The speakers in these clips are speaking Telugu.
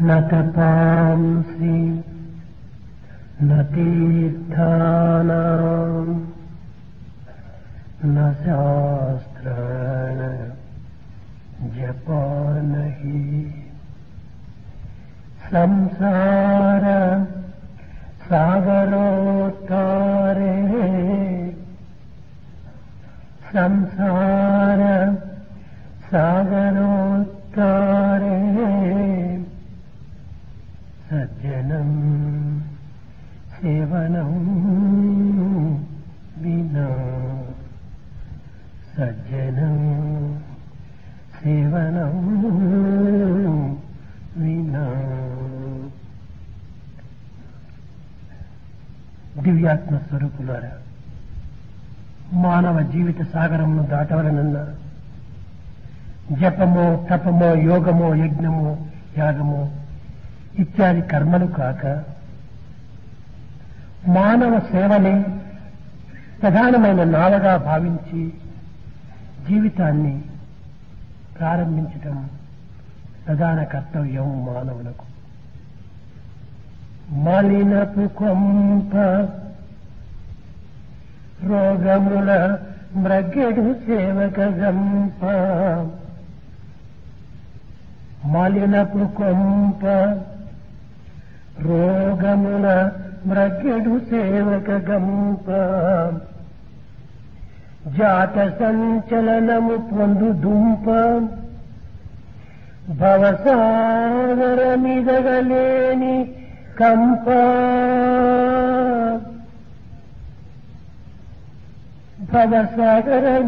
न तपांसि न तीर्थानां न शास्त्राण जपा नहि संसार सागरोत्तारे संसार सागरोत्तारे सज्जनं सेवनं विना सज्जनं सेवनं विना। దివ్యాత్మ స్వరూపులారా, మానవ జీవిత సాగరమును దాటవలనన్నా జపమో తపమో యోగమో యజ్ఞమో యాగమో ఇత్యాది కర్మలు కాక మానవ సేవని ప్రధానమైన నావగా భావించి జీవితాన్ని ప్రారంభించటం ప్రధాన కర్తవ్యం మానవులకు. మలినపు కొంప రోగముల మ్రగ్గెడు సేవక గంప మలినపు కొంప రోగముల మ్రగ్గెడు సేవక గంప జాత సంచలనము పొందు దుంప భవసాగరమిదగలేని కంప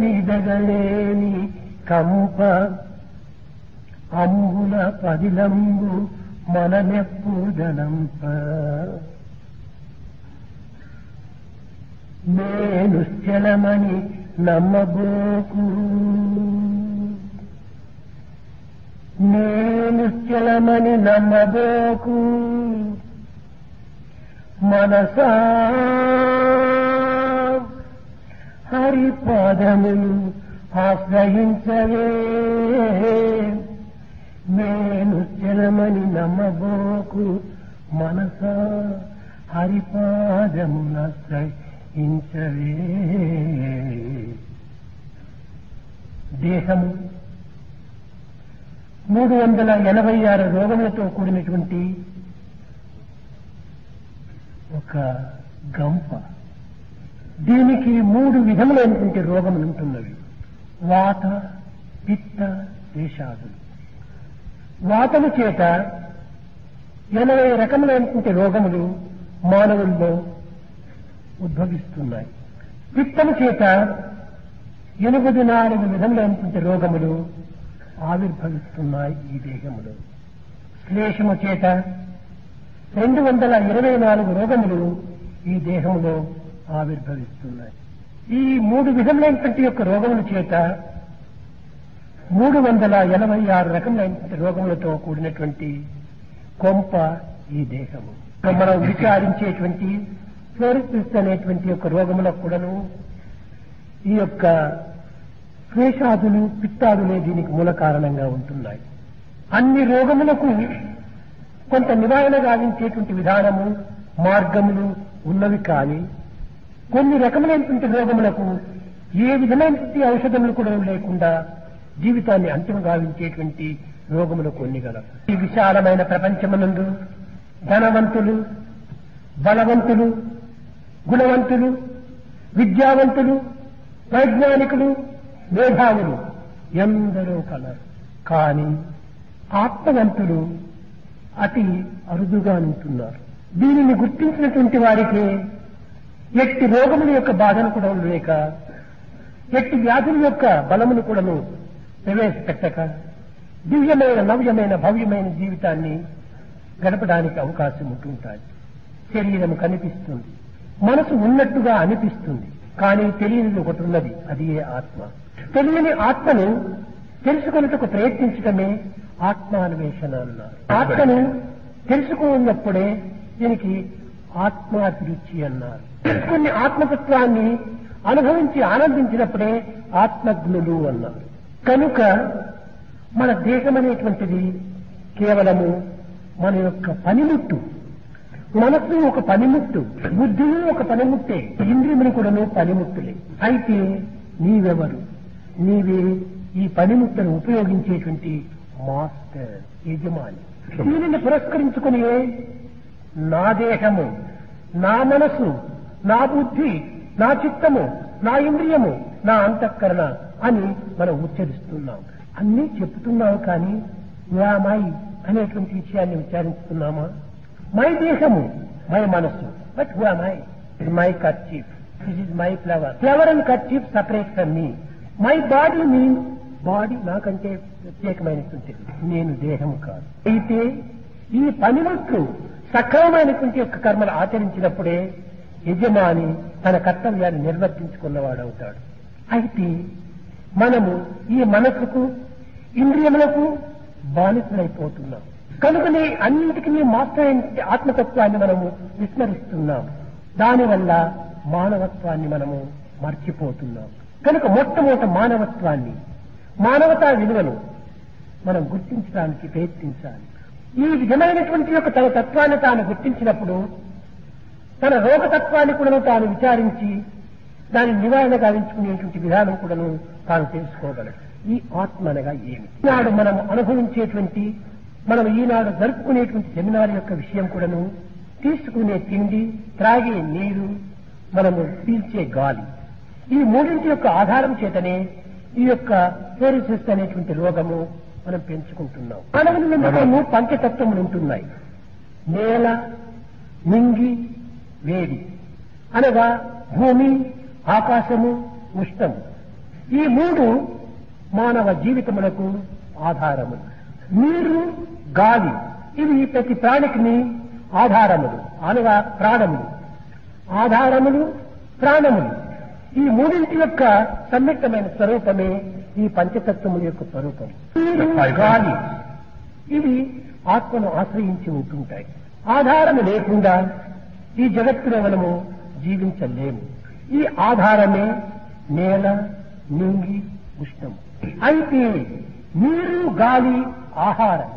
భవసాగరమిదగలేని కంప అంబుల పదిలంబు మనమెప్పుదలంప నేను చలమని నమ్మబోకు నేను చలమని నమ్మబోకు మనసా హరిపాదములు ఆశ్రయించవే నేను చలమని నమ్మబోకు మనసా హరిపాదములాశ్రయించవే. దేహము 386 రోగములతో కూడినటువంటి ఒక గంప. దీనికి 3 విధములైనటువంటి రోగములు ఉంటున్నవి: వాత, పిత్త, వేషాదులు. వాతము చేత 80 రకములైనటువంటి రోగములు మానవుల్లో ఉద్భవిస్తున్నాయి. పిత్తము చేత 84 విధములైనటువంటి రోగములు ఆవిర్భవిస్తున్నాయి ఈ దేహములో. శ్లేషము చేత 224 రోగములు ఈ దేహంలో ఆవిర్భవిస్తున్నాయి. ఈ 3 విధములైనటువంటి యొక్క రోగముల చేత 386 రకములైనటువంటి రోగములతో కూడినటువంటి కొంప ఈ దేహము. మనం విచారించేటువంటి ఫ్లోరిసిస్ అనేటువంటి యొక్క రోగములకు కూడాను ఈ యొక్క క్లేశాదులు, పిత్తాదులే దీనికి మూల కారణంగా ఉంటున్నాయి. అన్ని రోగములకు కొంత నివారణ గావించేటువంటి విధానము, మార్గములు ఉన్నవి. కానీ కొన్ని రకములైనటువంటి రోగములకు ఏ విధమైనటువంటి ఔషధములు కూడా లేకుండా జీవితాన్ని అంతిమ గావించేటువంటి రోగములు కొన్ని గలవు. ఈ విశాలమైన ప్రపంచమునందు ధనవంతులు, బలవంతులు, గుణవంతులు, విద్యావంతులు, వైజ్ఞానికులు, మేధావులు ఎందరో కలరు. కానీ ఆత్మవంతులు అతి అరుదుగా ఉంటున్నారు. దీనిని గుర్తించినటువంటి వారికి ఎట్టి రోగముల యొక్క బాధను కూడా లేక, ఎట్టి వ్యాధుల యొక్క బలమును కూడాను ప్రవేశపెట్టక దివ్యమైన, నవ్యమైన, భవ్యమైన జీవితాన్ని గడపడానికి అవకాశం ఉంటుంటాయి. శరీరము కనిపిస్తుంది, మనసు ఉన్నట్టుగా అనిపిస్తుంది. కానీ తెలియనిది ఒకటి ఉన్నది, అది ఏ ఆత్మ. తెలియని ఆత్మను తెలుసుకొనుటకు ప్రయత్నించడమే ఆత్మాన్వేషణ అన్నారు. ఆత్మను తెలుసుకున్నప్పుడే దీనికి ఆత్మాభిరుచి అన్నారు. తెలుసుకుని ఆత్మతత్వాన్ని అనుభవించి ఆనందించినప్పుడే ఆత్మజ్ఞులు అన్నారు. కనుక మన దేశం అనేటువంటిది కేవలము మన యొక్క పనిముట్టు. మనస్సు ఒక పనిముట్టు, బుద్ధి ఒక పనిముట్టే, ఇంద్రియములు కూడాను పనిముట్టులే. అయితే నీవెవరు? నీవే ఈ పనిముట్టును ఉపయోగించేటువంటి మాస్టర్, యజమాని. దీనిని పురస్కరించుకుని నా దేహము, నా మనసు, నా బుద్ధి, నా చిత్తము, నా ఇంద్రియము, నా అంతఃకరణ అని మనం ఉచ్చరిస్తున్నాం. అన్నీ చెప్తున్నాం, కానీ మై అనేటువంటి విషయాన్ని విచారిస్తున్నామా? మై దేహము, మై మనస్సు, but who am I? My kerchief, this is my flower. Flower and kerchief separate from me. My body means body నాకంటే ప్రత్యేకమైనటువంటిది, నేను దేహము కాదు. అయితే ఈ పనిముట్లు సక్రమమైనటువంటి యొక్క కర్మలు ఆచరించినప్పుడే యజమాని తన కర్తవ్యాన్ని నిర్వర్తించుకున్నవాడవుతాడు. అయితే మనము ఈ మనసుకు, ఇంద్రియములకు బానిసలైపోతున్నాం. కనుకనే అన్నింటికీ మాస్టర్ ఆత్మతత్వాన్ని మనము విస్మరిస్తున్నాం. దానివల్ల మానవత్వాన్ని మనము మర్చిపోతున్నాం. కనుక మొట్టమొదట మానవత్వాన్ని, మానవతా విలువను మనం గుర్తించడానికి ప్రయత్నించాలి. ఈ విధమైనటువంటి యొక్క తన తత్వాన్ని తాను గుర్తించినప్పుడు తన రోగతత్వాన్ని కూడా తాను విచారించి దాని నివారణ గావించుకునేటువంటి విధానం కూడాను తాను తెలుసుకోగలడు. ఈ ఆత్మ అనగా ఏమిటి? ఈనాడు మనం అనుభవించేటువంటి, మనం ఈనాడు జరుపుకునేటువంటి సెమినార్ యొక్క విషయం కూడాను తీసుకునే తిండి, త్రాగే నీరు, మనము పీల్చే గాలి, ఈ మూడింటి యొక్క ఆధారం చేతనే ఈ యొక్క ఫ్లోరిసిస్ అనేటువంటి రోగము మనం పెంచుకుంటున్నాం. మానవుని నిమిత్తము పంచతత్వములు ఉంటున్నాయి. నేల, నింగి, వేడి అనగా భూమి, ఆకాశము, ఉష్ణము. ఈ మూడు మానవ జీవితములకు ఆధారములు. నీరు, గాలి ఇవి ప్రతి ప్రాణికి ఆధారములు అనగా ప్రాణములు. ఆధారములు, ప్రాణములు ఈ మూడింటి యొక్క సమ్మిళితమైన స్వరూపమే ఈ పంచతత్వముల యొక్క స్వరూపం. నీరు, గాలి ఇవి ఆత్మను ఆశ్రయించి ఉంటుంటాయి. ఆధారము లేకుండా ఈ జగత్తులో మనము జీవించలేము. ఈ ఆధారమే నేల, నింగి, ఉష్ణము. అయితే నీరు, గాలి ఆహారం.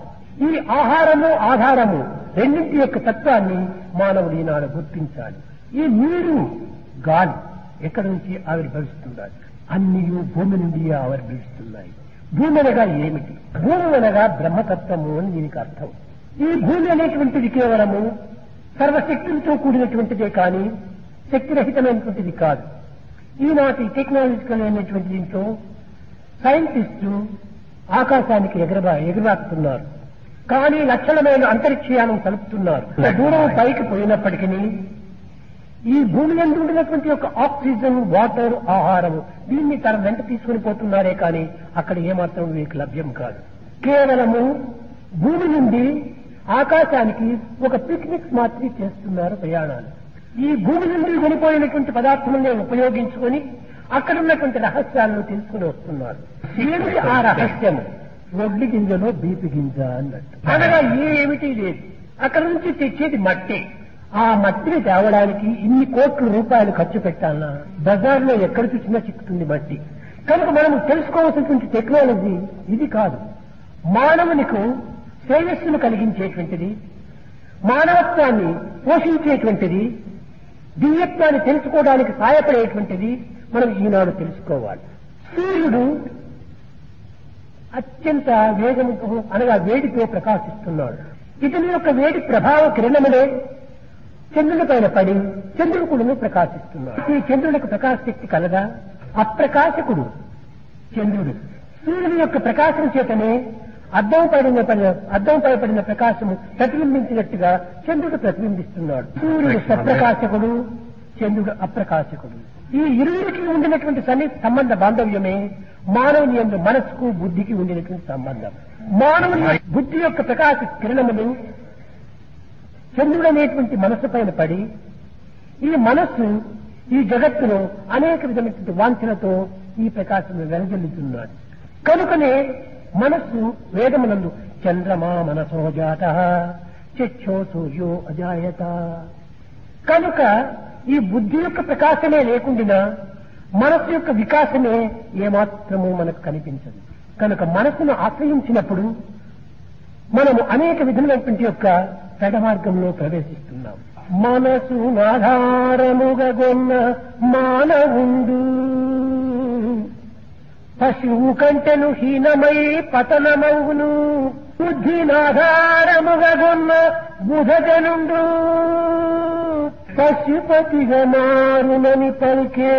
ఈ ఆహారము, ఆధారము రెండింటి యొక్క తత్వాన్ని మానవుడు ఈనాడు గుర్తించాలి. ఈ నీరు, గాలి ఎక్కడి నుంచి ఆవిర్భవిస్తున్నాయి? అన్నీ భూమి నుండి ఆవిర్భవిస్తున్నాయి. భూమి అనగా ఏమిటి? భూమి అనగా బ్రహ్మతత్వము అని దీనికి అర్థం. ఈ భూమి అనేటువంటిది కేవలము సర్వశక్తులతో కూడినటువంటిదే కానీ శక్తిరహితమైనటువంటిది కాదు. ఈనాటి టెక్నాలజికల్ అయినటువంటి దీంట్లో సైంటిస్టు ఆకాశానికి ఎగరాకుతున్నారు, కానీ లక్షల మైలు అంతరిక్షయానం కలుపుతున్నారు. దూరం పైకి పోయినప్పటికీ ఈ భూమి యందు ఉండినటువంటి యొక్క ఆక్సిజన్, వాటర్, ఆహారము దీన్ని తన వెంట తీసుకుని పోతున్నారే కానీ అక్కడ ఏమాత్రం వీరికి లభ్యం కాదు. కేవలము భూమి నుండి ఆకాశానికి ఒక పిక్నిక్ మాత్రమే చేస్తున్నారు ప్రయాణాలు. ఈ భూమి నుండి వెళ్ళిపోయినటువంటి పదార్థములను ఉపయోగించుకొని అక్కడ ఉన్నటువంటి రహస్యాలను తెలుసుకుని వస్తున్నారు. ఏమిటి ఆ రహస్యము? వడ్లి గింజలో బీపి గింజ అన్నట్టు. అనగా ఏమిటి లేదు, అక్కడ నుంచి తెచ్చేది మట్టి. ఆ మట్టిని తేవడానికి ఇన్ని కోట్ల రూపాయలు ఖర్చు పెట్టాలన్నా బజార్లో ఎక్కడ చూసినా చిక్కుతుంది మట్టి. కనుక మనం తెలుసుకోవాల్సినటువంటి టెక్నాలజీ ఇది కాదు. మానవునికి శ్రేయస్సును కలిగించేటువంటిది, మానవత్వాన్ని పోషించేటువంటిది, దివ్యత్వాన్ని తెలుసుకోవడానికి సహాయపడేటువంటిది మనం ఈనాడు తెలుసుకోవాలి. సూర్యుడు అత్యంత వేగంతో అనగా వేడితో ప్రకాశిస్తున్నాడు. ఇతని యొక్క వేడి ప్రభావ కిరణములే చంద్రుని పైన పడి చంద్రుడు కూడా ప్రకాశిస్తున్నాడు. ఈ చంద్రునికి ప్రకాశ శక్తి కలగా అప్రకాశకుడు చంద్రుడు. సూర్యుని యొక్క ప్రకాశం చేతనే అద్దం పైపడిన ప్రకాశము ప్రతిబింబించినట్టుగా చంద్రుడు ప్రతిబింబిస్తున్నాడు. సూర్యుడు సప్రకాశకుడు, చంద్రుడు అప్రకాశకుడు. ఈ ఇరువురికి ఉండినటువంటి సంబంధ బాంధవ్యమే మానవుని యందు మనస్సుకు, బుద్ధికి ఉండినటువంటి సంబంధం. మానవుని బుద్ధి యొక్క ప్రకాశ కిరణములు చంద్రుడు అనేటువంటి మనస్సు పైన పడి ఈ మనస్సు ఈ జగత్తులో అనేక విధమైనటువంటి వాంఛనతో ఈ ప్రకాశం వెలజల్లుతున్నాడు. కనుకనే మనస్సు వేదమునందు చంద్రమా మనసో జాత చక్షో సూర్యో అజాయత. కనుక ఈ బుద్ధి యొక్క ప్రకాశమే లేకుండా మనస్సు యొక్క వికాసమే ఏమాత్రము మనకు కనిపించదు. కనుక మనస్సును ఆశ్రయించినప్పుడు మనము అనేక విధమైనటువంటి యొక్క పెడ మార్గంలో ప్రవేశిస్తున్నాం. మనసు ఆధారముగా గొన్న మానవుండు పశువు కంటెను హీనమై పతనమవును. బుద్ధినాధారముగా గొన్న బుధజనుండు పశుపతిగా మారునని పలికే.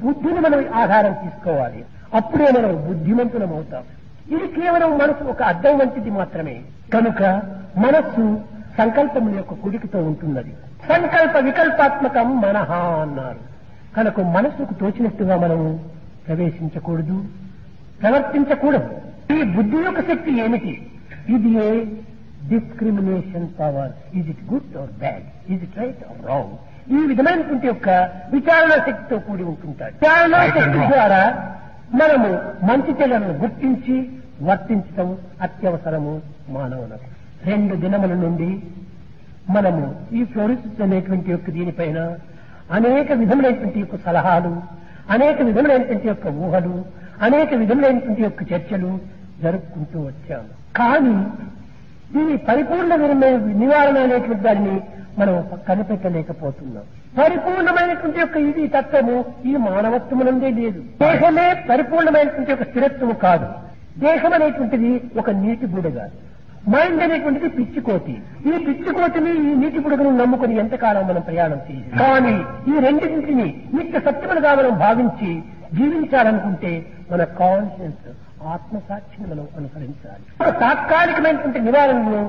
బుద్ధిని మనం ఆధారం తీసుకోవాలి, అప్పుడే మనం బుద్ధిమంతులం అవుతాం. ఇది కేవలం మనసు ఒక అద్దం వంటిది మాత్రమే. కనుక మనస్సు సంకల్పముల యొక్క కుడికితో ఉంటున్నది. సంకల్ప వికల్పాత్మకం మనహ అన్నారు. కనుక మనస్సుకు తోచినట్టుగా మనము ప్రవేశించకూడదు, ప్రవర్తించకూడదు. ఈ బుద్ధి యొక్క శక్తి ఏమిటి? ఇది discrimination power. Is it good or bad, is it right are wrong, ఈ విధమైనటువంటి యొక్క విచారణ శక్తితో కూడి ఉంటుంటాడు. విచారణ శక్తి ద్వారా మనము మంచి చెడులను గుర్తించి వర్తించటం అత్యవసరము మానవులకు. 2 దినముల నుండి మనము ఈ ఫ్లోరిసిస్ అనేటువంటి యొక్క దీనిపైన అనేక విధములైనటువంటి యొక్క సలహాలు, అనేక విధములైనటువంటి యొక్క ఊహలు, అనేక విధములైనటువంటి యొక్క చర్చలు జరుపుకుంటూ వచ్చాము. కానీ దీని పరిపూర్ణ నివారణ అనేటువంటి దాన్ని మనం కనిపెట్టలేకపోతున్నాం. పరిపూర్ణమైనటువంటి యొక్క ఇది తత్వము ఈ మానవత్వమునందే లేదు. దేహమే పరిపూర్ణమైనటువంటి ఒక స్థిరత్వము కాదు. దేహం అనేటువంటిది ఒక నీటి బుడగ, మైండ్ అనేటువంటిది పిచ్చికోతి. ఈ పిచ్చికోతిని ఈ నీటి బుడగను నమ్ముకుని ఎంతకాలం మనం ప్రయాణం చేయాలి. కానీ ఈ రెండింటిని నిత్య సత్యములుగా మనం భావించి జీవించాలనుకుంటే మన కాన్షియన్స్ ఆత్మసాక్షిని మనం అనుసరించాలి. తాత్కాలికమైనటువంటి నివారణను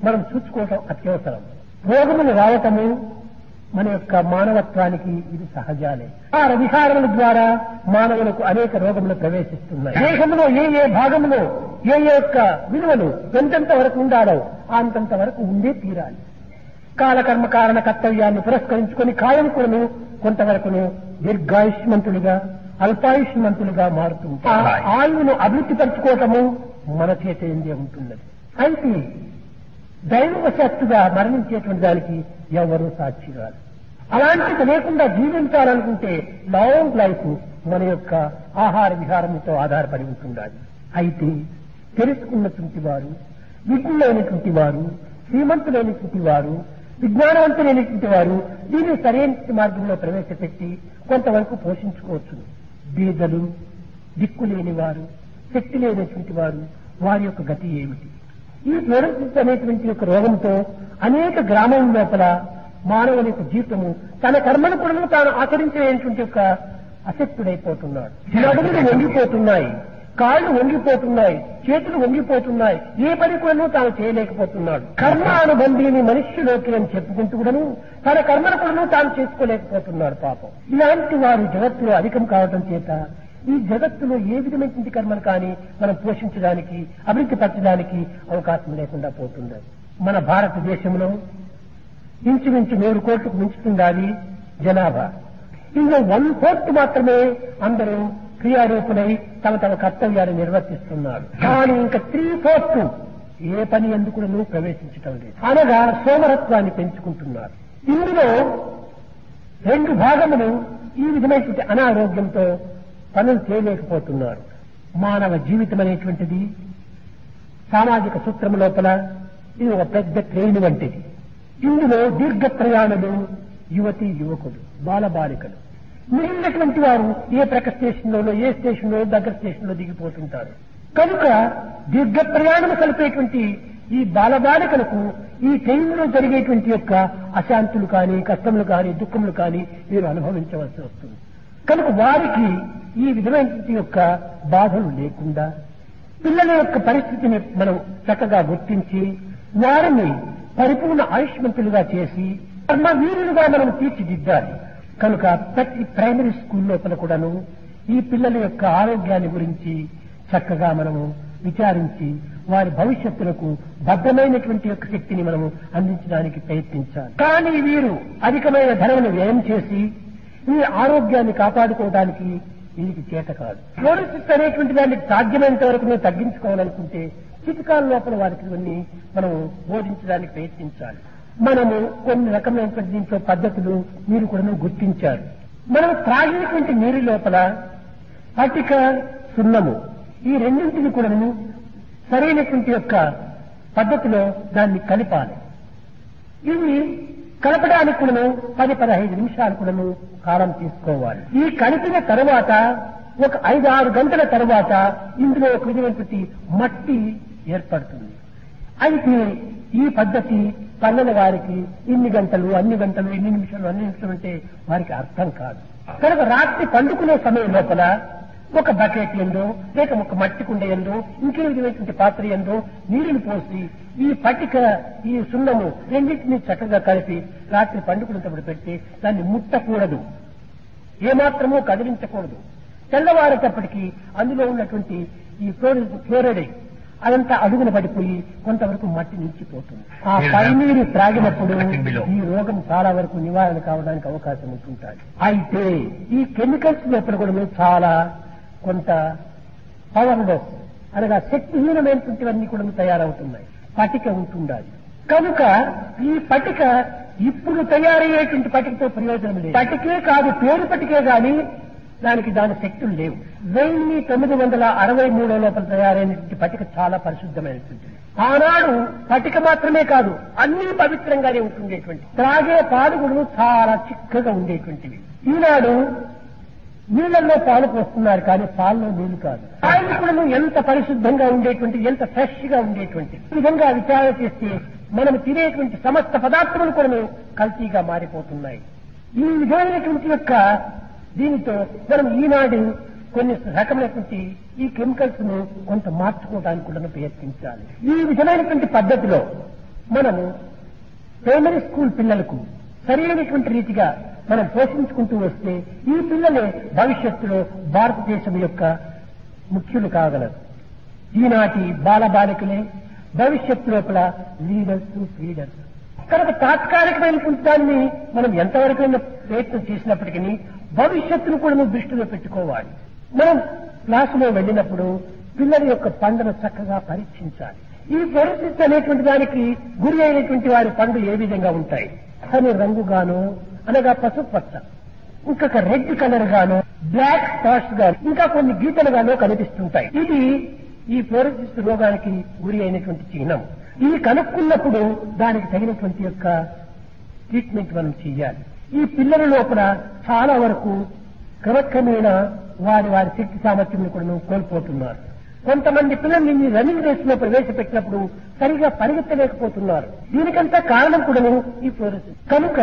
మనం చూసుకోవటం అత్యవసరం. రోగములు రావటము మన యొక్క మానవత్వానికి ఇది సహజాలే. ఆ విహారముల ద్వారా మానవులకు అనేక రోగములు ప్రవేశిస్తున్నాయి. దేహంలో ఏ ఏ భాగంలో ఏ యొక్క విలువలు ఎంతెంత వరకు ఉండాలో అంతంత వరకు ఉండే తీరాలి. కాలకర్మ కారణ కర్తవ్యాన్ని పురస్కరించుకుని కాయకులను కొంతవరకును దీర్ఘాయుష్మంతులుగా అల్పాయుష్మంతులుగా మారుతుంటారు. ఆయువును అభివృద్ధి పరచుకోవటము మన చేతే ఉంటున్నది. అయితే దైవవశాత్తుగా మరణించేటువంటి దానికి ఎవరూ సాక్షి కాదు. అలాంటిది లేకుండా జీవించాలనుకుంటే లాంగ్ లైఫ్ మన యొక్క ఆహార విహారంతో ఆధారపడి ఉంటుండాలి. అయితే తెలుసుకున్నటువంటి వారు, విజ్ఞులైనటువంటి వారు, శ్రీమంతులైనటువంటి వారు, విజ్ఞానవంతులైనటువంటి వారు దీన్ని సరైన మార్గంలో ప్రవేశపెట్టి కొంతవరకు పోషించుకోవచ్చు. బీదలు, దిక్కులేని వారు, శక్తి లేనటువంటి వారు, వారి యొక్క గతి ఏమిటి? ఈ ఫ్లోరోసిస్ అనేటువంటి యొక్క రోగంతో అనేక గ్రామం లోపల మానవుని యొక్క జీవితము తన కర్మను కూడా తాను ఆచరించేటువంటి యొక్క అశక్తుడైపోతున్నాడు. నడుములు వంగిపోతున్నాయి, కాళ్ళు వంగిపోతున్నాయి, చేతులు వంగిపోతున్నాయి, ఏ పని కూడా తాను చేయలేకపోతున్నాడు. కర్మ అనుబంధిని మనుష్యులోకి అని చెప్పుకుంటూ కూడాను తన కర్మను కూడా తాను చేసుకోలేకపోతున్నాడు. పాపం ఇలాంటి వారు జగత్తులో అధికం కావడం చేత ఈ జగత్తులో ఏ విధమైనటువంటి కర్మను కానీ మనం పోషించడానికి, అభివృద్ధి పరచడానికి అవకాశం లేకుండా పోతుంది. మన భారతదేశంలో ఇంచుమించు 100 కోట్లకు మించుతుండాలి జనాభా. ఇందులో 1/4 మాత్రమే అందరూ క్రియారూపులై తమ తమ కర్తవ్యాన్ని నిర్వర్తిస్తున్నారు. కానీ ఇంకా 3/4 ఏ పని ఎందుకు ప్రవేశించటం లేదు. అనగా సోమరత్వాన్ని పెంచుకుంటున్నారు. ఇందులో 2 భాగములు ఈ విధమైనటువంటి అనారోగ్యంతో పనులు చేయలేకపోతున్నారు. మానవ జీవితం అనేటువంటిది సామాజిక సూత్రం లోపల ఇది ఒక పెద్ద ట్రైన్ వంటిది. ఇందులో దీర్ఘ ప్రయాణులు, యువతి యువకులు, బాలబాలికలు, మిగిలినటువంటి వారు ఏ ప్రక్క స్టేషన్లోనో ఏ స్టేషన్లో దగ్గర స్టేషన్లో దిగిపోతుంటారు. కనుక దీర్ఘ ప్రయాణం కలిపేటువంటి ఈ బాలబాలికలకు ఈ ట్రైన్లో జరిగేటువంటి యొక్క అశాంతులు కానీ, కష్టములు కానీ, దుఃఖములు కానీ వీరు అనుభవించవలసి వస్తుంది. కనుక వారికి ఈ విధమైనటువంటి యొక్క బాధలు లేకుండా పిల్లల యొక్క పరిస్థితిని మనం చక్కగా గుర్తించి వారిని పరిపూర్ణ ఆయుష్మంతులుగా చేసి కర్మవీరులుగా మనం తీర్చిదిద్దాలి. కనుక ప్రతి ప్రైమరీ స్కూల్ లోపల కూడాను ఈ పిల్లల యొక్క ఆరోగ్యాన్ని గురించి చక్కగా మనము విచారించి వారి భవిష్యత్తులకు భద్రమైనటువంటి యొక్క శక్తిని మనము అందించడానికి ప్రయత్నించాలి. కానీ వీరు అధికమైన ధనమును వ్యయం చేసి ఈ ఆరోగ్యాన్ని కాపాడుకోవడానికి వీరికి చేత కాదు. ఫ్లోరోసిస్ అనేటువంటి దాన్ని సాధ్యమైనంత వరకు మేము తగ్గించుకోవాలనుకుంటే చిటికాల లోపల వారికి ఇవన్నీ మనం బోధించడానికి ప్రయత్నించాలి. మనము కొన్ని రకమైనటువంటి దీంట్లో పద్ధతులు మీరు కూడా గుర్తించారు. మనం త్రాగినటువంటి నీరు లోపల పటిక, సున్నము ఈ రెండింటిని కూడా సరైనటువంటి యొక్క పద్ధతిలో దాన్ని కలిపాలి. ఇది కలపడానికి కూడాను 10-15 నిమిషాలు కూడాను కాలం తీసుకోవాలి. ఈ కలిపిన తరువాత ఒక 5-6 గంటల తరువాత ఇందులో ఒక విధమైనటువంటి మట్టి ఏర్పడుతుంది. అయితే ఈ పద్ధతి పల్లెల వారికి ఇన్ని గంటలు అన్ని నిమిషాలు అంటే వారికి అర్థం కాదు. కనుక రాత్రి పండుకునే సమయం లోపల ఒక బకెట్ ఎందో లేక ఒక మట్టి కుండ ఎందో ఇంకే విధమైనటువంటి పాత్ర ఎందో నీళ్లు పోసి ఈ పట్టిక ఈ సున్నము రెండింటినీ చక్కగా కలిపి రాత్రి పండుకునేటప్పుడు పెట్టి దాన్ని ముట్టకూడదు, ఏమాత్రమూ కదిలించకూడదు. తెల్లవారేటప్పటికీ అందులో ఉన్నటువంటి ఈ క్లోరైడ్ అదంతా అడుగున పడిపోయి కొంతవరకు మట్టి నిలిచిపోతుంది. ఆ పైనీరు త్రాగినప్పుడు ఈ రోగం చాలా వరకు నివారణ కావడానికి అవకాశం ఉంటుంటుంది. అయితే ఈ కెమికల్స్ లోపల కూడా చాలా కొంత పవర్లెస్ అనగా శక్తిహీనమైనటువంటివన్నీ కూడా తయారవుతున్నాయి. పటిక ఉంటుండాలి. కనుక ఈ పటిక ఇప్పుడు తయారయ్యేటువంటి పటికతో ప్రయోజనం లేదు. పటికే కాదు, పేరు పటికే గాని దాని శక్తులు లేవు. 1963 లోపల తయారైనటువంటి పటిక చాలా పరిశుద్ధమైనటువంటిది. ఆనాడు పటిక మాత్రమే కాదు, అన్ని పవిత్రంగానే ఉంటుండేటువంటి, త్రాగే పాలుగులు చాలా చిక్కగా ఉండేటువంటివి. ఈనాడు నీళ్లలో పాలు పోస్తున్నారు కానీ పాలలో నీళ్లు కాదు. పాలు కూడా ఎంత పరిశుద్ధంగా ఉండేటువంటి, ఎంత ఫ్రెష్ గా ఉండేటువంటి ఈ విధంగా విచారణ చేస్తే మనం తినేటువంటి సమస్త పదార్థములు కూడా కల్తీగా మారిపోతున్నాయి. ఈ విధమైనటువంటి యొక్క దీనితో మనం ఈనాడు కొన్ని రకమైనటువంటి ఈ కెమికల్స్ ను కొంత మార్చుకోవడానికి కూడా ప్రయత్నించాలి. ఈ విధమైనటువంటి పద్ధతిలో మనము ప్రైమరీ స్కూల్ పిల్లలకు సరైనటువంటి రీతిగా మనం పోషించుకుంటూ వస్తే ఈ పిల్లలే భవిష్యత్తులో భారతదేశం యొక్క ముఖ్యులు కాగలరు. ఈనాటి బాలబాలికలే భవిష్యత్తు లోపల లీడర్స్. కనుక తాత్కాలికమైనటువంటి దాన్ని మనం ఎంతవరకైనా ప్రయత్నం చేసినప్పటికీ భవిష్యత్తును కూడా దృష్టిలో పెట్టుకోవాలి. మనం క్లాసులో వెళ్ళినప్పుడు పిల్లల యొక్క పండును చక్కగా పరీక్షించాలి. ఈ పరిస్థితి అనేటువంటి దానికి గురి అయినటువంటి వారి పండ్లు ఏ విధంగా ఉంటాయి అని రంగుగాను అనగా పసుపు పచ్చ, ఇంకొక రెడ్ కలర్ గాను, బ్లాక్ స్పాట్స్ గాను, ఇంకా కొన్ని గీతలుగాను కనిపిస్తుంటాయి. ఇది ఈ ఫ్లోరోసిస్ రోగానికి గురి అయినటువంటి చిహ్నం. ఇది కనుక్కున్నప్పుడు దానికి తగినటువంటి యొక్క ట్రీట్మెంట్ మనం చేయాలి. ఈ పిల్లల లోపల చాలా వరకు క్రమక్రమేణా వారి శక్తి సామర్థ్యం కూడా కోల్పోతున్నారు. కొంతమంది పిల్లల్ని రన్నింగ్ రేస్ లో ప్రవేశపెట్టినప్పుడు సరిగా పరిగెత్తలేకపోతున్నారు. దీనికంతా కారణం కూడా ఈ ఫ్లోరోసిస్. కనుక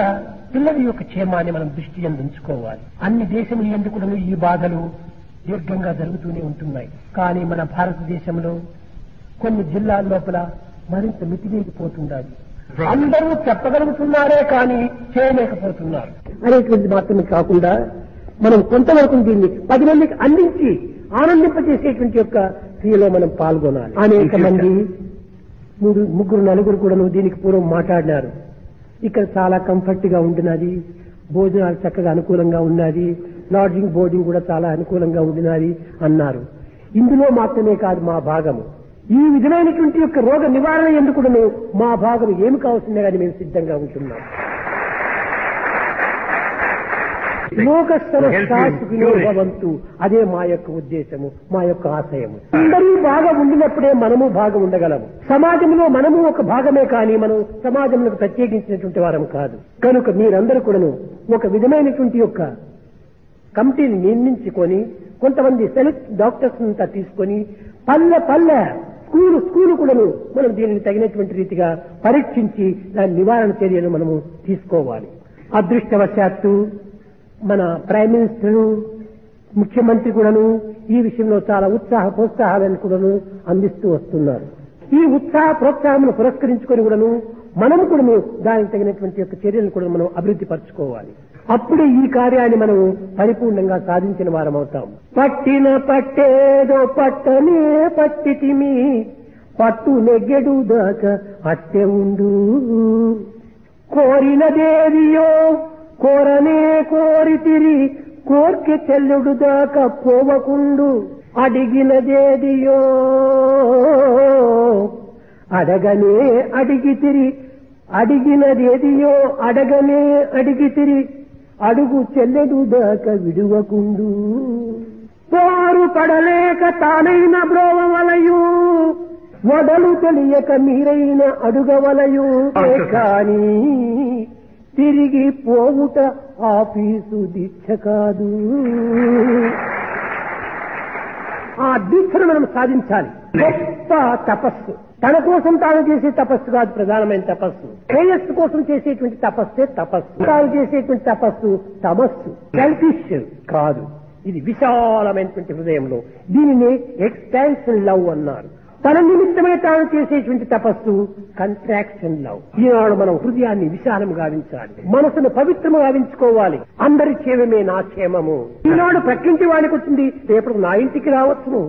పిల్లల యొక్క క్షేమాన్ని మనం దృష్టి ఉంచుకోవాలి. అన్ని దేశములు ఎందుకు ఈ బాధలు దీర్ఘంగా జరుగుతూనే ఉంటున్నాయి. కానీ మన భారతదేశంలో కొన్ని జిల్లాల లోపల మరింత మితిమీరిపోతున్నారు. అందరూ చెప్పగలుగుతున్నారే కానీ చేయలేకపోతున్నారు అనేటువంటి మాత్రమే కాకుండా మనం కొంతవరకు దీన్ని 10 మందికి అందించి ఆనందింపజేసేటువంటి యొక్క క్రియలో మనం పాల్గొనాలి. అనేక మంది 3-4 కూడా దీనికి పూర్వం మాట్లాడినారు. ఇక్కడ చాలా కంఫర్ట్ గా ఉంటున్నది, భోజనాలు చక్కగా అనుకూలంగా ఉన్నది, లాడ్జింగ్ బోర్డింగ్ కూడా చాలా అనుకూలంగా ఉంటున్నది అన్నారు. ఇందులో మాత్రమే కాదు మా భాగము. ఈ విధమైనటువంటి యొక్క రోగ నివారణ ఎందుకు మా భాగం ఏమి కావాల్సిందే కానీ మేము సిద్ధంగా ఉంటున్నాం. లోకస్థలవంతు అదే మా యొక్క ఉద్దేశము, మా యొక్క ఆశయము. అందరూ బాగా ఉండినప్పుడే మనము బాగా ఉండగలము. సమాజంలో మనము ఒక భాగమే కానీ మనం సమాజంలో ప్రత్యేకించినటువంటి వారం కాదు. కనుక మీరందరూ కూడాను ఒక విధమైనటువంటి యొక్క కమిటీని నిర్మించుకొని కొంతమంది సెలెక్ట్ డాక్టర్స్ అంతా తీసుకొని పల్లె స్కూలు కూడాను మనం దీనిని తగినటువంటి రీతిగా పరీక్షించి దాని నివారణ చర్యలు మనము తీసుకోవాలి. అదృష్టవశాత్తు మన ప్రైమ్ మినిస్టర్, ముఖ్యమంత్రి కూడాను ఈ విషయంలో చాలా ప్రోత్సాహాలను కూడాను అందిస్తూ వస్తున్నారు. ఈ ఉత్సాహ ప్రోత్సాహమును పురస్కరించుకొని కూడాను మనము కూడాను దానికి తగినటువంటి యొక్క చర్యలను కూడా మనం అభివృద్ధి పరచుకోవాలి. అప్పుడే ఈ కార్యాన్ని మనం పరిపూర్ణంగా సాధించిన వారం అవుతాం. పట్టిన పట్టేదో పట్టనే పట్టితిమి, పట్టు నెగ్గెడు దాకా అట్టె ఉండు, కోరినదేదియో కోరనే కోరితిరి, కోర్కె చెల్లుడు దాకా పోవకుండు, అడిగినదేదియో అడగనే అడిగితిరి, అడిగినదేదియో అడగనే అడిగితిరి, అడుగు చెల్లెడు దాకా విడువకుండు, పోరు పడలేక తానైన బ్రోవలయు, వడలు తెలియక మీరైన అడుగవలయు కానీ తిరిగి పోవుట ఆఫీసు దీక్ష కాదు. ఆ దీక్షను మనం సాధించాలి. గొప్ప తపస్సు తన కోసం తాను చేసే తపస్సు కాదు. ప్రధానమైన తపస్సు శ్రేయస్సు కోసం చేసేటువంటి తపస్సే తపస్సు. తాను చేసేటువంటి తపస్సు తమస్సు, సెల్ఫిష్ కాదు. ఇది విశాలమైనటువంటి హృదయంలో. దీనిని ఎక్స్పాన్షన్ లవ్ అన్నారు. తన నిమిత్తమే తాను చేసేటువంటి తపస్సు కంట్రాక్షన్ లవ్. ఈనాడు మనం హృదయాన్ని విశాలం గావించాలి, మనసును పవిత్రము గావించుకోవాలి. అందరి క్షేమమే నా క్షేమము. ఈనాడు ప్రకృతి వాడికి వచ్చింది, రేపు నా ఇంటికి రావచ్చును.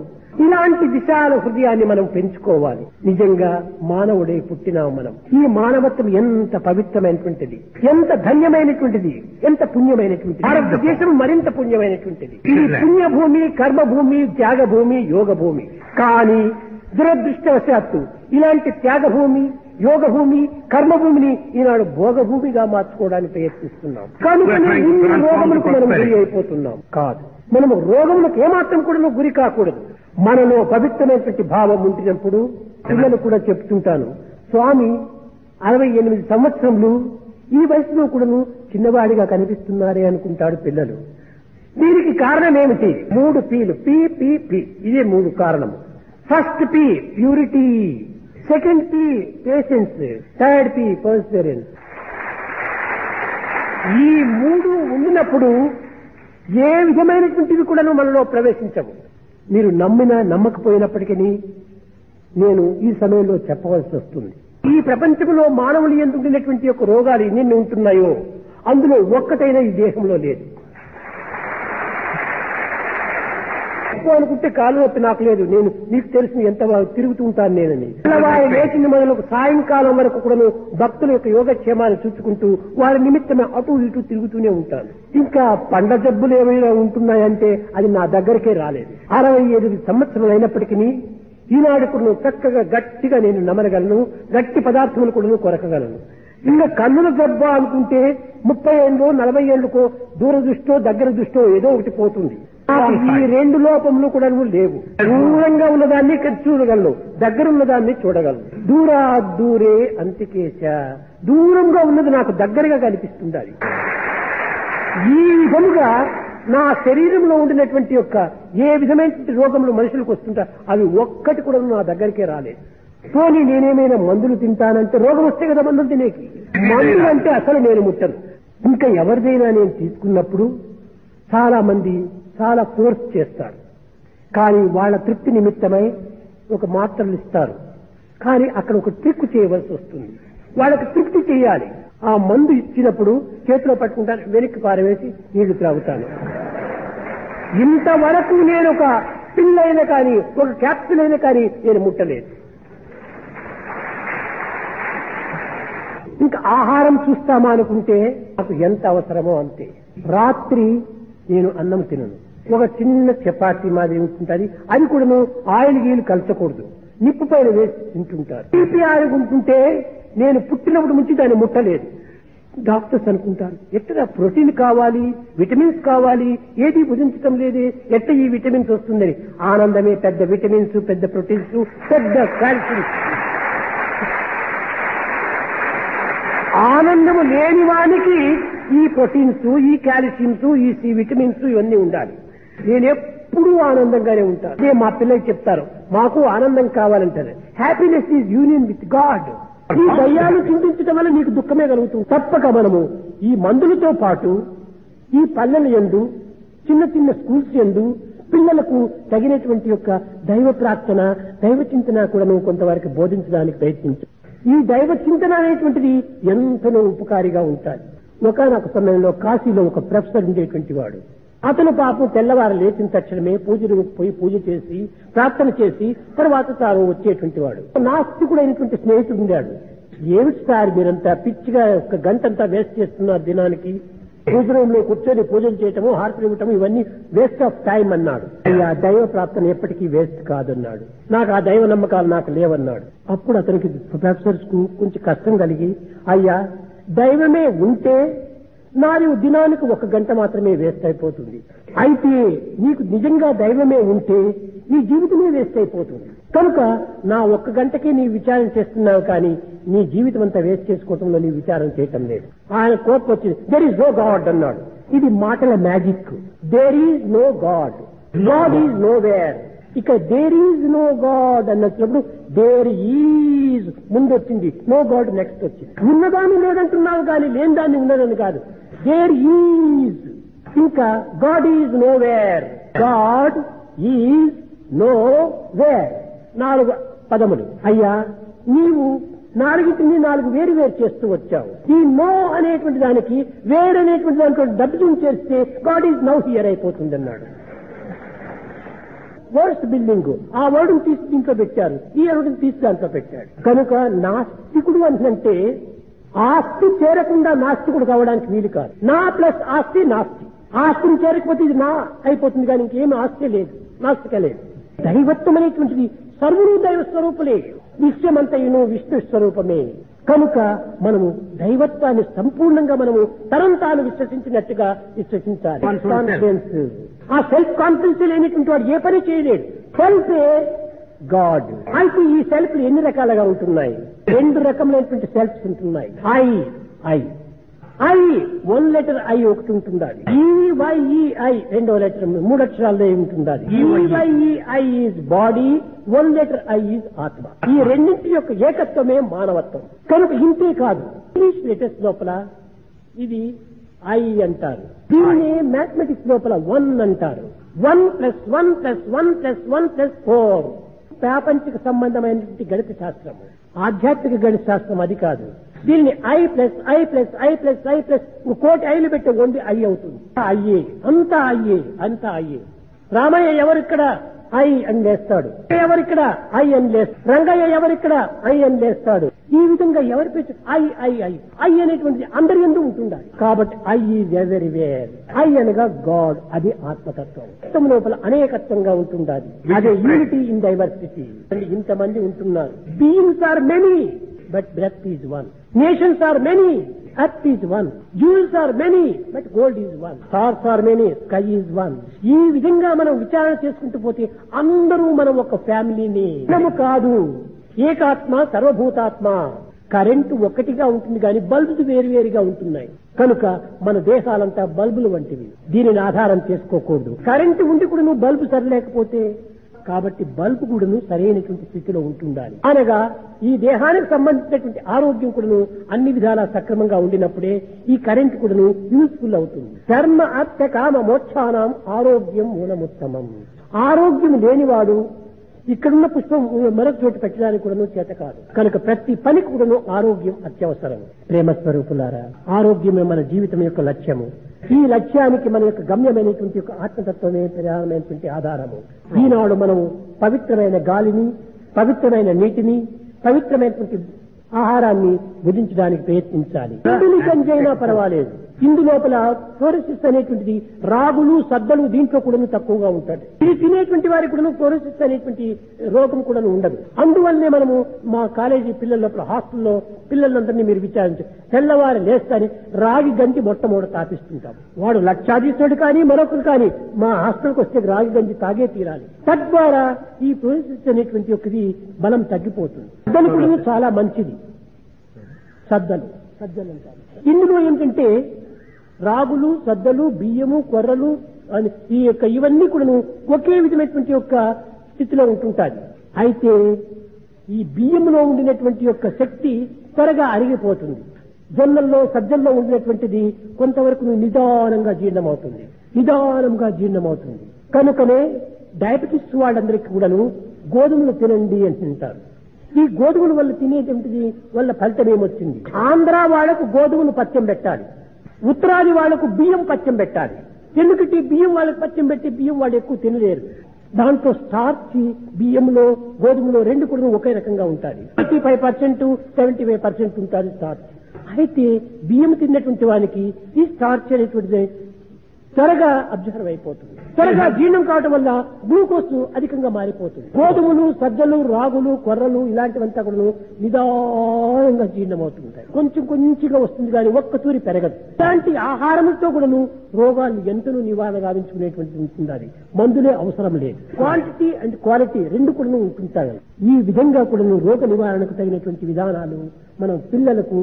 ఇలాంటి విశాల హృదయాన్ని మనం పెంచుకోవాలి. నిజంగా మానవుడే పుట్టినాం మనం. ఈ మానవత్వం ఎంత పవిత్రమైనటువంటిది, ఎంత ధన్యమైనటువంటిది, ఎంత పుణ్యమైనటువంటిది. భారతదేశం మరింత పుణ్యమైనటువంటిది. ఇది పుణ్యభూమి, కర్మభూమి, త్యాగభూమి, యోగ భూమి. కానీ దురదృష్టవశాత్తు ఇలాంటి త్యాగభూమి, యోగభూమి, కర్మభూమిని ఈనాడు భోగభూమిగా మార్చుకోవడానికి ప్రయత్నిస్తున్నాం. కనుకనే ఇన్ని రోగములకు మనం గురి అయిపోతున్నాం. కాదు, మనము రోగములకు ఏమాత్రం కూడా గురి కాకూడదు. మనలో పవిత్రమైనటువంటి భావం ఉంటున్నప్పుడు పిల్లలు కూడా చెప్తుంటాను, స్వామి 68 సంవత్సరములు ఈ వయసులో కూడాను చిన్నవాడిగా కనిపిస్తున్నారే అనుకుంటాడు పిల్లలు. దీనికి కారణం ఏమిటి? 3 పీలు, పి. ఇదే 3 కారణము. First P purity, second P patience, third P Perseverance. ఈ 3 ఉండినప్పుడు ఏ విధమైనటువంటివి కూడాను మనలో ప్రవేశించవు. మీరు నమ్మినా నమ్మకపోయినప్పటికీ నేను ఈ సమయంలో చెప్పవలసి వస్తుంది. ఈ ప్రపంచంలో మానవులు ఎందుకున్నటువంటి యొక్క రోగాలు ఎన్ని ఉంటున్నాయో అందులో ఒక్కటైనా ఈ దేహంలో లేదు. అనుకుంటే కాలు నొప్పి నాకు లేదు, నేను నీకు తెలిసిన ఎంత తిరుగుతూ ఉంటాను నేనని. లేచిన మొదలకు సాయంకాలం వరకు కూడా భక్తుల యొక్క యోగక్షేమాన్ని చూసుకుంటూ వారి నిమిత్తమే అటు ఇటు తిరుగుతూనే ఉంటాను. ఇంకా పండ్ల జబ్బులు ఏమైనా ఉంటున్నాయంటే అది నా దగ్గరికే రాలేదు. 68 సంవత్సరాలు అయినప్పటికీ ఈనాడు కూడా చక్కగా గట్టిగా నేను నమలగలను, గట్టి పదార్థములు కూడా కొరకగలను. ఇంకా కన్నుల జబ్బ అనుకుంటే 30 ఏళ్ళో 40 ఏళ్ళకో దూర దృష్టో దగ్గర దృష్టో ఏదో ఒకటి పోతుంది. ఈ 2 లోపములు కూడా లేవు. దూరంగా ఉన్నదాన్ని చూడగలను, దగ్గర ఉన్నదాన్ని చూడగలను. దూరే అంతికేశ, దూరంగా ఉన్నది నాకు దగ్గరగా కనిపిస్తుంది. ఈ విధముగా నా శరీరంలో ఉండినటువంటి యొక్క ఏ విధమైన రోగములు మనుషులకు వస్తుంటారు అవి ఒక్కటి కూడా నా దగ్గరికే రాలేదు. పోనీ నేనేమైనా మందులు తింటానంటే రోగం వస్తే కదా మందులు తినేకి. మందులు అంటే అసలు నేను ముట్టను. ఇంకా ఎవరిదైనా నేను తీసుకున్నప్పుడు చాలా మంది చాలా ఫోర్స్ చేస్తారు. కానీ వాళ్ళ తృప్తి నిమిత్తమై ఒక మాత్రలు ఇస్తారు. కానీ అక్కడ ఒక ట్రిక్ చేయవలసి వస్తుంది. వాళ్ళకి తృప్తి చేయాలి. ఆ మందు ఇచ్చినప్పుడు చేతిలో పట్టుకుంటాను, వెనక్కి పారవేసి నీళ్లు త్రాగుతాను. ఇంతవరకు నేను ఒక పిల్ అయినా కానీ ఒక క్యాప్సిల్ అయినా కానీ నేను ముట్టలేదు. ఇంకా ఆహారం చూస్తామా అనుకుంటే నాకు ఎంత అవసరమో అంతే. రాత్రి నేను అన్నం తినను. ఒక చిన్న చపాతీ మాదిరి ఉంటుంటుంది, అది కూడా ఆయిల్ గీలు కలచకూడదు, నిప్పు పైన వేసి తింటుంటారు. తీపి ఆడుకుంటుంటే నేను పుట్టినప్పుడు నుంచి దాన్ని ముట్టలేదు. డాక్టర్స్ అనుకుంటారు ఎట్లా ప్రోటీన్ కావాలి, విటమిన్స్ కావాలి, ఏది భుజించటం లేదే, ఎట్లా ఈ విటమిన్స్ వస్తుందని. ఆనందమే పెద్ద విటమిన్స్, పెద్ద ప్రోటీన్స్, పెద్ద కాల్షియమ్స్. ఆనందము లేని వానికి ఈ ప్రోటీన్స్, ఈ కాల్షియమ్స్, ఈ విటమిన్స్ ఇవన్నీ ఉండాలి. నేనెప్పుడూ ఆనందంగానే ఉంటాను. అదే మా పిల్లలు చెప్తారు, మాకు ఆనందం కావాలంటారు. Happiness is union with God. ఈ దయ్యాలు చింతించడం వల్ల నీకు దుఃఖమే కలుగుతుంది. తప్పక మనము ఈ మందులతో పాటు ఈ పల్లెల యందు, చిన్న చిన్న స్కూల్స్ యందు పిల్లలకు తగినటువంటి యొక్క దైవ ప్రార్థన, దైవ చింతన కూడా కొంతవరకు బోధించడానికి ప్రయత్నించాం. ఈ దైవ చింతన అనేటువంటిది ఎంతనో ఉపకారిగా ఉంటాయి. ఒకనొక సమయంలో కాశీలో ఒక ప్రొఫెసర్ ఉండేటువంటి వాడు. అతను పాపం తెల్లవారు లేచిన తక్షణమే పూజలకు పోయి పూజ చేసి ప్రార్థన చేసి తర్వాత తాను వచ్చేటువంటి వాడు. నాస్తికుడైనటువంటి స్నేహితుడు ఉండాడు. ఏమిటి సార్ మీరంతా పిచ్చిగా ఒక గంటంతా వేస్ట్ చేస్తున్నారు దినానికి, పూజ రూమ్ లో కూర్చొని పూజలు చేయటము, హారతులు ఇవ్వటము ఇవన్నీ వేస్ట్ ఆఫ్ టైం అన్నాడు. ఆ దైవ ప్రార్థన ఎప్పటికీ వేస్ట్ కాదన్నాడు. నాకు ఆ దైవ నమ్మకాలు నాకు లేవన్నాడు. అప్పుడు అతనికి ప్రొఫెసర్స్ కు కొంచెం కష్టం కలిగి, అయ్యా దైవమే ఉంటే నాది దినానికి 1 గంట మాత్రమే వేస్ట్ అయిపోతుంది. అయితే నీకు నిజంగా దైవమే ఉంటే నీ జీవితమే వేస్ట్ అయిపోతుంది. కనుక నా ఒక్క గంటకే నీ విచారణ చేస్తున్నావు కానీ నీ జీవితం అంతా వేస్ట్ చేసుకోవటంలో నీ విచారం చేయటం లేదు. ఆయన కోపం వచ్చింది, దేర్ ఈజ్ నో గాడ్ అన్నాడు. ఇది మాటల magic. There is no God, God is nowhere. ఇక దేర్ ఈజ్ నో గాడ్ అన్నప్పుడు దేర్ ఈజ్ ముందు వచ్చింది, నో గాడ్ నెక్స్ట్ వచ్చింది. ఉన్నదాన్ని లేదంటున్నావు కానీ లేని దాన్ని ఉన్నదని కాదు. దేర్ ఈజ్, ఇంకా God is know where, God is know where. 4 పదములు. అయ్యా నీవు 4టిని 4 వేరు వేరు చేస్తూ వచ్చావు. ఈ నో అనేటువంటి దానికి వేర్ అనేటువంటి దానికి డబ్బు చేస్తే గాడ్ ఈజ్ నౌ హియర్ అయిపోతుంది అన్నాడు. వర్డ్స్ బిల్డింగ్, ఆ వర్డ్ తీసి దీంట్లో పెట్టారు, ఈ వర్డ్ తీసి దాంట్లో పెట్టాడు. కనుక నాస్తికుడు అంటే ఆస్తి చేరకుండా నాస్తికుడు కావడానికి వీలు కాదు. నా ప్లస్ ఆస్తి నాస్తి. ఆస్తిని చేరకపోతే ఇది నా అయిపోతుంది కానీ ఇంకేమి ఆస్తి లేదు, నాస్తిక లేదు. దైవత్వం అనేటువంటిది సర్వులు దైవ స్వరూపులే, విశ్వమంతయును విష్ణు స్వరూపమే. కనుక మనము దైవత్వాన్ని సంపూర్ణంగా మనము తరంతాను విశ్వసించినట్టుగా విశ్వసించాలి. కాన్ఫిడెన్స్, ఆ సెల్ఫ్ కాన్ఫిడెన్స్ లేనిటువంటి వాడు ఏ పని చేయలేడు. సెల్ఫే గాడ్. అయితే ఈ సెల్ఫ్ ఎన్ని రకాలుగా ఉంటున్నాయి? 2 రకములైనటువంటి సెల్ఫ్స్ ఉంటున్నాయి. ఐ 1 లెటర్ ఐ ఒకటి ఉంటుండాలి. ఈవైఈఐ 2వ లెటర్ 3 అక్షరాల్లో ఉంటుండాలి. ఈవైఈఐ is body, 1 letter I is ఆత్మ. ఈ రెండింటి యొక్క ఏకత్వమే మానవత్వం. కనుక ఇంతే కాదు, ఇంగ్లీష్ లెటర్స్ లోపల ఇది ఐ అంటారు, దీన్నే మ్యాథమెటిక్స్ లోపల 1 అంటారు. 1+1+1+1+4 ప్రాపంచిక సంబంధమైనటువంటి గణిత శాస్త్రము. ఆధ్యాత్మిక గణిత శాస్త్రం అది కాదు. దీన్ని I+I+I+I+, 1,000,000 ఐలు పెట్టే 1 ఐ అవుతుంది. అయ్యే, అంతా అయ్యే. రామయ్య ఎవరిక్కడ? ఐ అని లేస్తాడు. ఎవరిక్కడ? ఐ అని లేస్తాడు. రంగయ్య ఎవరిక్కడ? ఐ అని లేస్తాడు. ఈ విధంగా ఎవరి పేరు ఐ అనేటువంటిది అందరి యందు ఉంటుండాలి. కాబట్టి ఐ ఈజ్ ఎవరీవేర్. ఐ అనగా గాడ్, అది ఆత్మతత్వం. తత్వం లోపల అనేకత్వంగా ఉంటుండాలి. అదే యూనిటీ ఇన్ డైవర్సిటీ. ఇంతమంది ఉంటున్నారు. Beings are many but breath is one. Nations are many, earth is one. Jewels are many, but gold is one. Stars are many, sky is one. ఈ విధంగా మనం విచారణ చేసుకుంటూ పోతే అందరూ మనం ఒక ఫ్యామిలీని. మనము కాదు, ఏకాత్మ సర్వభూతాత్మ. కరెంటు ఒకటిగా ఉంటుంది కానీ బల్బులు వేరువేరుగా ఉంటున్నాయి. కనుక మన దేశాలంతా బల్బులు వంటివి. దీనిని ఆధారం చేసుకోకూడదు. కరెంటు ఉండి కూడా నువ్వు బల్బు సరిలేకపోతే, కాబట్టి బల్బు కూడాను సరైనటువంటి స్థితిలో ఉంటుండాలి. అనగా ఈ దేహానికి సంబంధించినటువంటి ఆరోగ్యం కూడాను అన్ని విధాలా సక్రమంగా ఉండినప్పుడే ఈ కరెంట్ కూడాను యూస్ఫుల్ అవుతుంది. ధర్మ అర్థ కామ మోక్షానం ఆరోగ్యం మూలముత్తమం. ఆరోగ్యం లేనివాడు ఇక్కడున్న పుష్పం మరొక చోటు పెట్టడానికి కూడాను చేత కాదు. కనుక ప్రతి పనికి కూడాను ఆరోగ్యం అత్యవసరం. ప్రేమ స్వరూపులారా, ఆరోగ్యమే మన జీవితం యొక్క లక్ష్యము. ఈ లక్ష్యానికి మన యొక్క గమ్యమైనటువంటి యొక్క ఆత్మతత్వమే ప్రధానమైనటువంటి ఆధారము. ఈనాడు మనము పవిత్రమైన గాలిని, పవిత్రమైన నీటిని, పవిత్రమైనటువంటి ఆహారాన్ని భుజించడానికి ప్రయత్నించాలి. ఇందుని గంజైనా పర్వాలేదు. ఇందు లోపల ఫ్లోరోసిస్ అనేటువంటిది రాగులు, సద్దలు దీంట్లో కూడా తక్కువగా ఉంటుంది. ఇది తినేటువంటి వారికి కూడా ఫ్లోరోసిస్ అనేటువంటి రోగం కూడా ఉండదు. అందువల్లనే మనము మా కాలేజీ పిల్లల లోపల హాస్టల్లో పిల్లలందరినీ మీరు విచారించారు, తెల్లవారు లేస్తానే రాగి గంజి మొట్టమొదటి తాపిస్తుంటాం. వాడు లక్షాధీశుడు కానీ మరొకరు కానీ మా హాస్టల్కి వస్తే రాగి గంజి తాగే తీరాలి. తద్వారా ఈ ఫ్లోరోసిస్ అనేటువంటి ఒకటి బలం తగ్గిపోతుంది. సద్దలు కూడా చాలా మంచిది. సద్దలు అంటారు. ఇందులో ఏంటంటే రాగులు, సద్దలు, బియ్యము, కొర్రలు ఈ యొక్క ఇవన్నీ కూడా ఒకే విధమైనటువంటి యొక్క స్థితిలో ఉంటుంటాయి. అయితే ఈ బియ్యంలో ఉండినటువంటి యొక్క శక్తి త్వరగా అరిగిపోతుంది. జొన్నల్లో, సజ్జల్లో ఉండినటువంటిది కొంతవరకు నిదానంగా జీర్ణమవుతుంది. కనుకనే డయాబెటిస్ వాళ్ళందరికీ కూడాను గోధుమలు తినండి అంటుంటారు. ఈ గోధుమల వల్ల తినేటువంటిది వల్ల ఫలితం ఏమొచ్చింది? ఆంధ్ర వాళ్లకు గోధుమలు పచ్చం పెట్టాలి, ఉత్తరాది వాళ్లకు బియ్యం పచ్చం పెట్టాలి. ఎందుకంటే బియ్యం వాళ్ళకి పచ్చం పెట్టి బియ్యం వాళ్ళు ఎక్కువ తినలేరు. దాంట్లో స్టార్చ్ బియ్యంలో, గోధుమలో 2 కూడా ఒకే రకంగా ఉంటాయి. 35%, 75% ఉంటుంది స్టార్చ్. అయితే బియ్యం తిన్నటువంటి వానికి ఈ స్టార్చ్ అనేటువంటిది త్వరగా అబ్జర్వ్ అయిపోతుంది. త్వరగా జీర్ణం కావటం వల్ల గ్లూకోజ్ అధికంగా మారిపోతుంది. గోధుమలు, సజ్జలు, రాగులు, కొర్రలు ఇలాంటివంతా కూడా నిదానంగా జీర్ణమవుతుంటాయి. కొంచెం కొంచెంగా వస్తుంది కానీ ఒక్కతూరి పెరగదు. ఇలాంటి ఆహారంతో కూడాను రోగాలు ఎంతనూ నివారణ గావించుకునేటువంటి ఉంటుండాలి. మందులే అవసరం లేదు. క్వాంటిటీ అండ్ క్వాలిటీ రెండు కూడా ఉంటుంటాయి. ఈ విధంగా కూడాను రోగ నివారణకు తగినటువంటి విధానాలు మనం పిల్లలకు,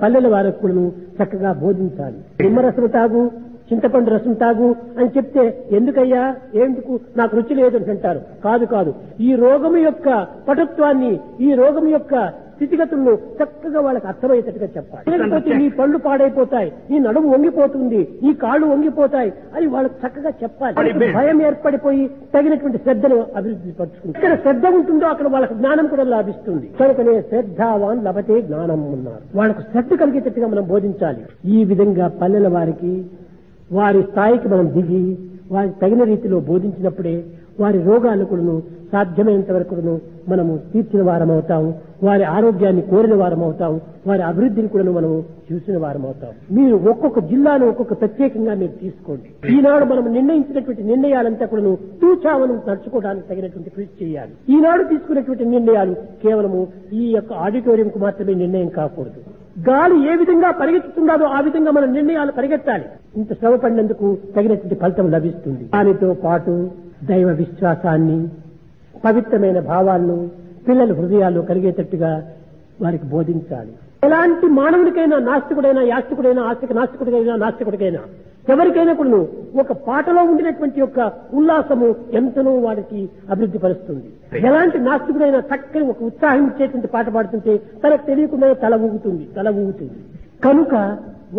పల్లెల వారికి కూడాను చక్కగా బోధించాలి. నిమ్మరసం తాగు, చింతపండు రసం తాగు అని చెప్తే ఎందుకయ్యా, ఎందుకు, నాకు రుచి లేదు అని అంటారు. కాదు కాదు, ఈ రోగం యొక్క పటుత్వాన్ని, ఈ రోగం యొక్క స్థితిగతులను చక్కగా వాళ్ళకి అర్థమయ్యేటట్టుగా చెప్పాలి. లేకపోతే నీ పళ్ళు పాడైపోతాయి, నీ నడుము వంగిపోతుంది, నీ కాళ్ళు వంగిపోతాయి అని వాళ్ళకి చక్కగా చెప్పాలి. భయం ఏర్పడిపోయి తగినటువంటి శ్రద్ధను అభివృద్ధి పరుచుకుంటారు. ఇక్కడ శ్రద్ధ ఉంటుందో అక్కడ వాళ్ళకి జ్ఞానం కూడా లభిస్తుంది. కనుకనే శ్రద్ధావాన్ లభతే జ్ఞానం ఉన్నారు. వాళ్ళకు శ్రద్ధ కలిగేటట్టుగా మనం బోధించాలి. ఈ విధంగా పల్లెల వారికి వారి స్థాయికి మనం దిగి వారికి తగిన రీతిలో బోధించినప్పుడే వారి రోగాలు కూడాను సాధ్యమైనంత వరకు మనము తీర్చిన వారం అవుతాం. వారి ఆరోగ్యాన్ని కోరిన వారం అవుతాం. వారి అభివృద్ధిని కూడా మనము చూసిన వారం అవుతాం. మీరు ఒక్కొక్క జిల్లాను ఒక్కొక్క ప్రత్యేకంగా మీరు తీసుకోండి. ఈనాడు మనం నిర్ణయించినటువంటి నిర్ణయాలంతా కూడా తూచావనం నడుచుకోవడానికి తగినటువంటి కృషి చేయాలి. ఈనాడు తీసుకున్నటువంటి నిర్ణయాలు కేవలము ఈ యొక్క ఆడిటోరియంకు మాత్రమే నిర్ణయం కాకూడదు. గాలి ఏ విధంగా పరిగెత్తుతుందో ఆ విధంగా మన నిర్ణయాలు పరిగెత్తాలి. ఇంత శ్రమ పడినందుకు తగినటువంటి ఫలితం లభిస్తుంది. దానితో పాటు దైవ విశ్వాసాన్ని, పవిత్రమైన భావాలను పిల్లల హృదయాల్లో కలిగేటట్టుగా వారికి బోధించాలి. ఎలాంటి మానవుడికైనా, నాస్తికుడైనా, యాస్తికుడైనా, నాస్తికుడికైనా, నాస్తికుడికైనా, ఎవరికైనా కూడా ఒక పాటలో ఉండినటువంటి యొక్క ఉల్లాసము ఎంతనో వాడికి అభివృద్ధి పరుస్తుంది. ఎలాంటి నాస్తికుడైనా చక్కని ఒక ఉత్సాహం ఇచ్చేటువంటి పాట పాడుతుంటే తనకు తెలియకుండా తల ఊగుతుంది. కనుక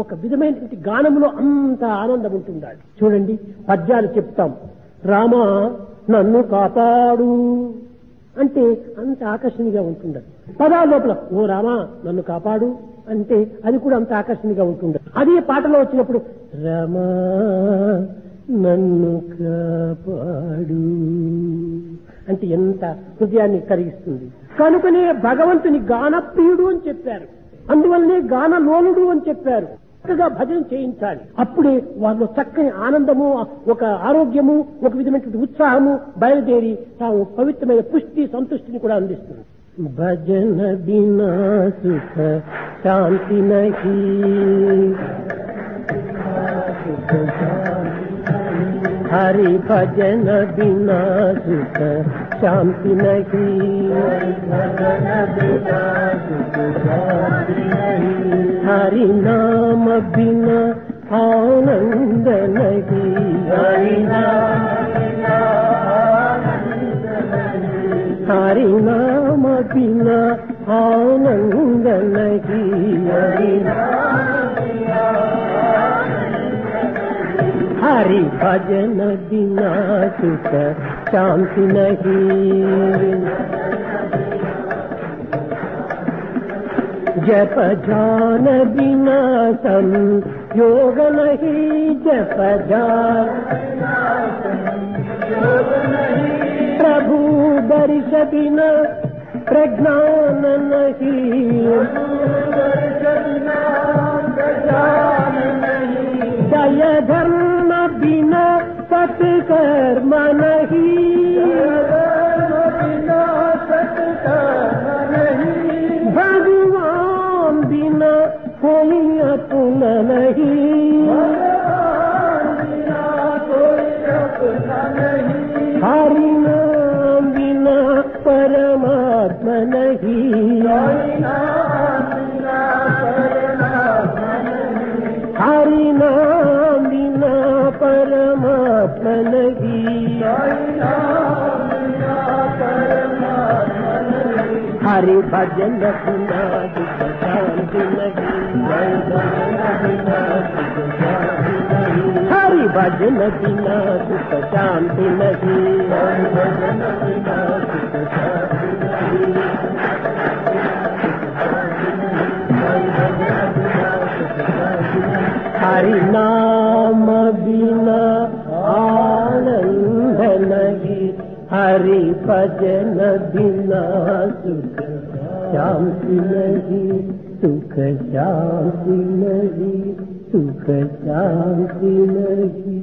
ఒక విధమైనటువంటి గానంలో అంత ఆనందం ఉంటుండాలి. చూడండి, పద్యాలు చెప్తాం. రామా నన్ను కాపాడు అంటే అంత ఆకర్షణీయంగా ఉంటుండదు. పదాల లోపల ఓ రామా నన్ను కాపాడు అంటే అది కూడా అంత ఆకర్షణీయంగా ఉంటుండదు. అదే పాటలో వచ్చినప్పుడు రామా నన్ను కాపాడు అంటే ఎంత హృదయాన్ని కరిగిస్తుంది. కనుకనే భగవంతుని గానప్రియుడు అని చెప్పారు. అందువల్లనే గానలోలుడు అని చెప్పారు. చక్కగా భజన చేయించాలి. అప్పుడే వాళ్ళు చక్కని ఆనందము, ఒక ఆరోగ్యము, ఒక విధమైనటువంటి ఉత్సాహము బయలుదేరి తాము పవిత్రమైన పుష్టి, సంతృష్టిని కూడా అందిస్తుంది. భజన బినా సుఖ శాంతి నహీ, హరి భజన బినా సుఖ శాంతి నహీ, హరి నామ బినా ఆనంద నహీ, హరి నామ బినా ఆనంద నహీ, हरि भजन बिना सुख शांति नहीं, जप ध्यान बिना संयोग नहीं, जप ध्यान प्रभु दर्श बिना प्रज्ञान नहीं, दया धर्म बिना सत्कर्म नहीं, भगवान बिना कोई अपना नहीं, हरि नाम बिना परमात्मा नहीं, हरि नाम बिना परमात्मा नहीं, हरि भजन बिना दुख शांति नहीं, हरि भजन बिना सुख शांति नहीं, हरि नाम बिना आनंद नहीं, हरि भजन बिना सुख शांति नहीं, सुख शांति नहीं, సుఖ శాంతి నహి